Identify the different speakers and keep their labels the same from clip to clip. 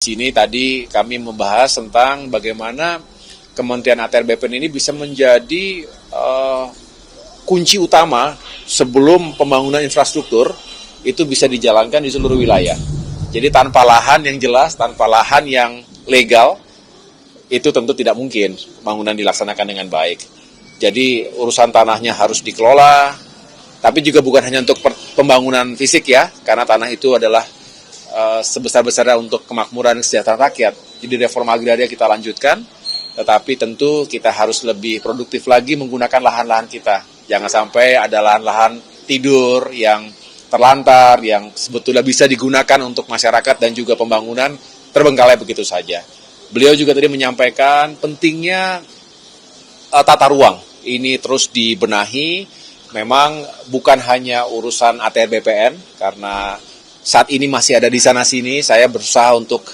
Speaker 1: sini tadi kami membahas tentang bagaimana Kementerian ATR BPN ini bisa menjadi kunci utama sebelum pembangunan infrastruktur itu bisa dijalankan di seluruh wilayah. Jadi tanpa lahan yang jelas, tanpa lahan yang legal, itu tentu tidak mungkin pembangunan dilaksanakan dengan baik. Jadi urusan tanahnya harus dikelola, tapi juga bukan hanya untuk pembangunan fisik ya, karena tanah itu adalah sebesar-besarnya untuk kemakmuran kesejahteraan rakyat. Jadi reforma agraria kita lanjutkan, tetapi tentu kita harus lebih produktif lagi menggunakan lahan-lahan kita. Jangan sampai ada lahan-lahan tidur yang terlantar, yang sebetulnya bisa digunakan untuk masyarakat dan juga pembangunan terbengkalai begitu saja. Beliau juga tadi menyampaikan pentingnya tata ruang. Ini terus dibenahi, memang bukan hanya urusan ATR BPN, karena saat ini masih ada di sana-sini, saya berusaha untuk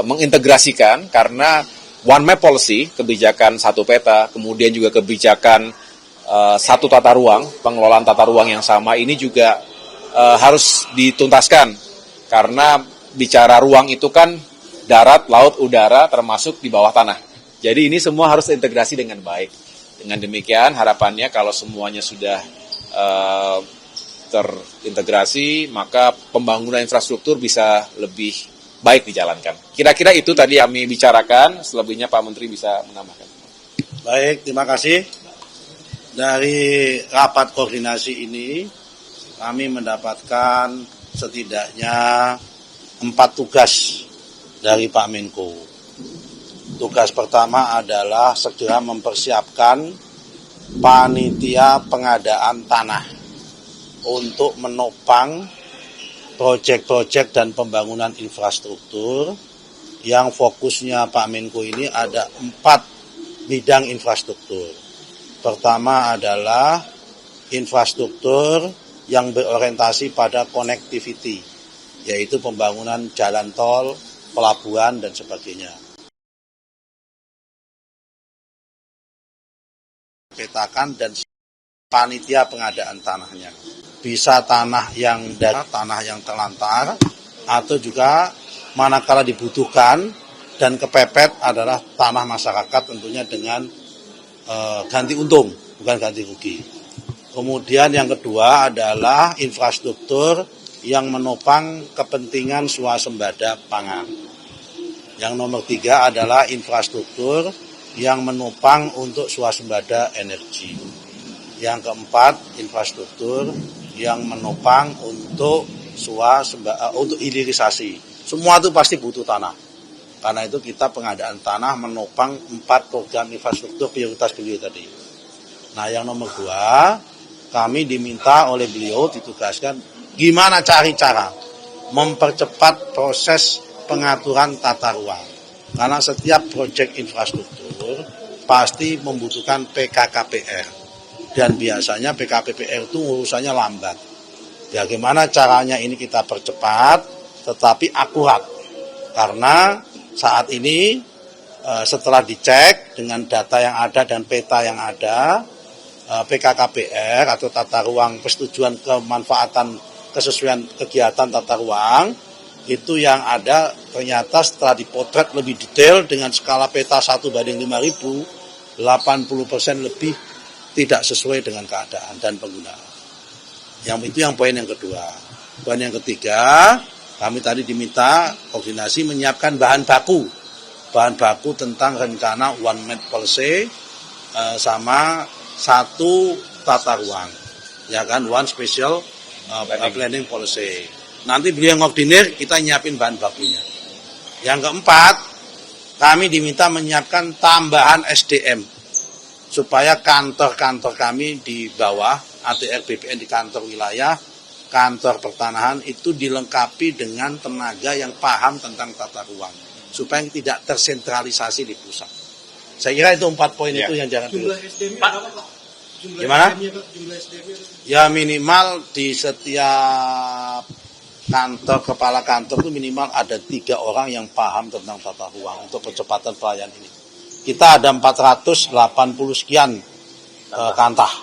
Speaker 1: mengintegrasikan, karena One Map Policy, kebijakan satu peta, kemudian juga kebijakan satu tata ruang, pengelolaan tata ruang yang sama, ini juga harus dituntaskan, karena bicara ruang itu kan darat, laut, udara, termasuk di bawah tanah. Jadi ini semua harus terintegrasi dengan baik. Dengan demikian harapannya kalau semuanya sudah terintegrasi, maka pembangunan infrastruktur bisa lebih baik dijalankan. Kira-kira itu tadi kami bicarakan, selebihnya Pak Menteri bisa menambahkan.
Speaker 2: Baik, terima kasih. Dari rapat koordinasi ini, kami mendapatkan setidaknya 4 tugas dari Pak Menko. Tugas pertama adalah segera mempersiapkan panitia pengadaan tanah untuk menopang proyek-proyek dan pembangunan infrastruktur yang fokusnya Pak Menko ini ada 4 bidang infrastruktur. Pertama adalah infrastruktur yang berorientasi pada connectivity, yaitu pembangunan jalan tol, pelabuhan, dan sebagainya. Petakan dan panitia pengadaan tanahnya. Bisa tanah yang tanah yang terlantar, atau juga manakala dibutuhkan dan kepepet adalah tanah masyarakat, tentunya dengan ganti untung, bukan ganti rugi. Kemudian yang kedua adalah infrastruktur yang menopang kepentingan swasembada pangan. Yang nomor 3 adalah infrastruktur yang menopang untuk swasembada energi. Yang keempat, infrastruktur yang menopang untuk untuk hilirisasi. Semua itu pasti butuh tanah. Karena itu kita pengadaan tanah menopang 4 program infrastruktur prioritas beliau tadi. Nah, yang nomor 2, kami diminta oleh beliau, ditugaskan gimana cari cara mempercepat proses pengaturan tata ruang. Karena setiap proyek infrastruktur pasti membutuhkan PKKPR. Dan biasanya PKPR itu urusannya lambat. Bagaimana caranya ini kita percepat tetapi akurat. Karena saat ini setelah dicek dengan data yang ada dan peta yang ada, PKKPR atau tata ruang persetujuan kemanfaatan kesesuaian kegiatan tata ruang, itu yang ada ternyata setelah dipotret lebih detail dengan skala peta 1:5.000, 80% lebih tidak sesuai dengan keadaan dan penggunaan. Yang itu yang poin yang kedua. Poin yang ketiga, kami tadi diminta koordinasi menyiapkan bahan baku tentang rencana One Map Policy sama 1 tata ruang, ya kan, One Special Planning Policy. Nanti beliau ngordinir, kita nyiapin bahan bakunya. Yang keempat, kami diminta menyiapkan tambahan SDM supaya kantor-kantor kami di bawah ATR BPN di kantor wilayah, kantor pertanahan itu dilengkapi dengan tenaga yang paham tentang tata ruang supaya tidak tersentralisasi di pusat. Saya kira itu 4 poin itu yang jangan dulu. Jumlah SDM-nya berapa, Pak? Gimana? Jumlah SDM-nya? Ya minimal di setiap kantor, kepala kantor itu minimal ada 3 orang yang paham tentang tata ruang untuk percepatan pelayanan ini. Kita ada 480 sekian kantah.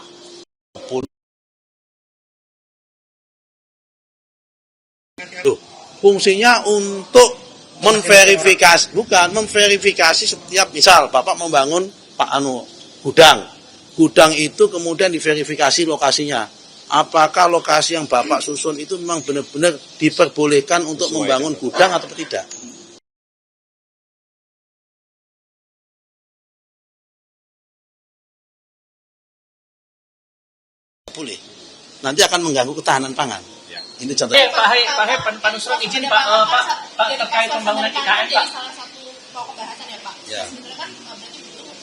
Speaker 2: Fungsinya untuk memverifikasi setiap misal Bapak membangun gudang itu kemudian diverifikasi lokasinya. Apakah lokasi yang Bapak susun itu memang benar-benar diperbolehkan untuk membangun gudang atau tidak? Boleh. Nanti akan mengganggu ketahanan pangan.
Speaker 3: Ya.
Speaker 2: Ini contohnya.
Speaker 3: Pak Nusron izin Pak terkait pembangunan IKN Pak.
Speaker 4: Salah satu pokok bahasan ya Pak.
Speaker 2: Ya.
Speaker 4: Sebenarnya kan berarti butuh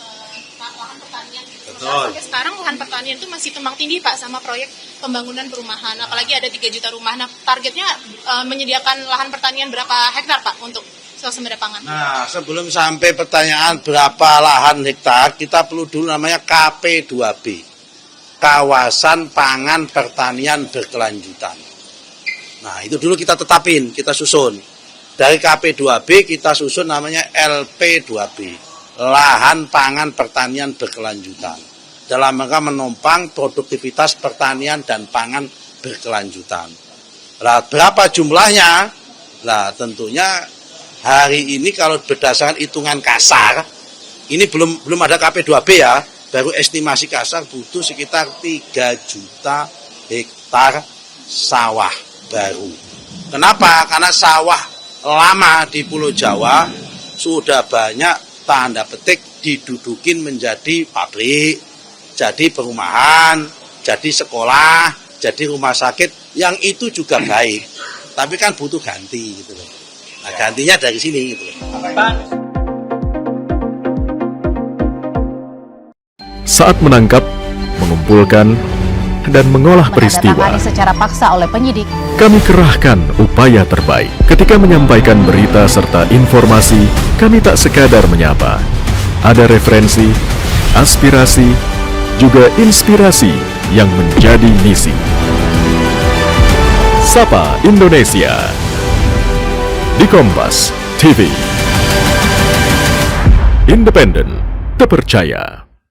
Speaker 4: lahan pertanian gitu.
Speaker 2: Betul.
Speaker 4: Sampai sekarang lahan pertanian itu masih tumpang tindih Pak sama proyek pembangunan perumahan. Apalagi ada 3 juta rumah. Nah, targetnya menyediakan lahan pertanian berapa hektar Pak untuk swasembada pangan?
Speaker 2: Nah, sebelum sampai pertanyaan berapa lahan hektar, kita perlu dulu namanya KP2B. Kawasan Pangan Pertanian Berkelanjutan. Nah, itu dulu kita tetapin, kita susun. Dari KP2B kita susun namanya LP2B. Lahan Pangan Pertanian Berkelanjutan. Dalam rangka menopang produktivitas pertanian dan pangan berkelanjutan. Nah, berapa jumlahnya? Nah, tentunya hari ini kalau berdasarkan hitungan kasar, ini belum ada KP2B ya. Baru estimasi kasar butuh sekitar 3 juta hektar sawah baru. Kenapa? Karena sawah lama di Pulau Jawa sudah banyak tanda petik didudukin menjadi pabrik, jadi perumahan, jadi sekolah, jadi rumah sakit, yang itu juga baik. Tapi kan butuh ganti gitu loh. Nah, gantinya dari sini gitu loh.
Speaker 5: Saat menangkap, mengumpulkan, dan mengolah peristiwa,
Speaker 6: menandatangani secara paksa oleh penyidik.
Speaker 5: kami kerahkan upaya terbaik. Ketika menyampaikan berita serta informasi, kami tak sekadar menyapa. Ada referensi, aspirasi, juga inspirasi yang menjadi misi. Sapa Indonesia di Kompas TV. Independen, terpercaya.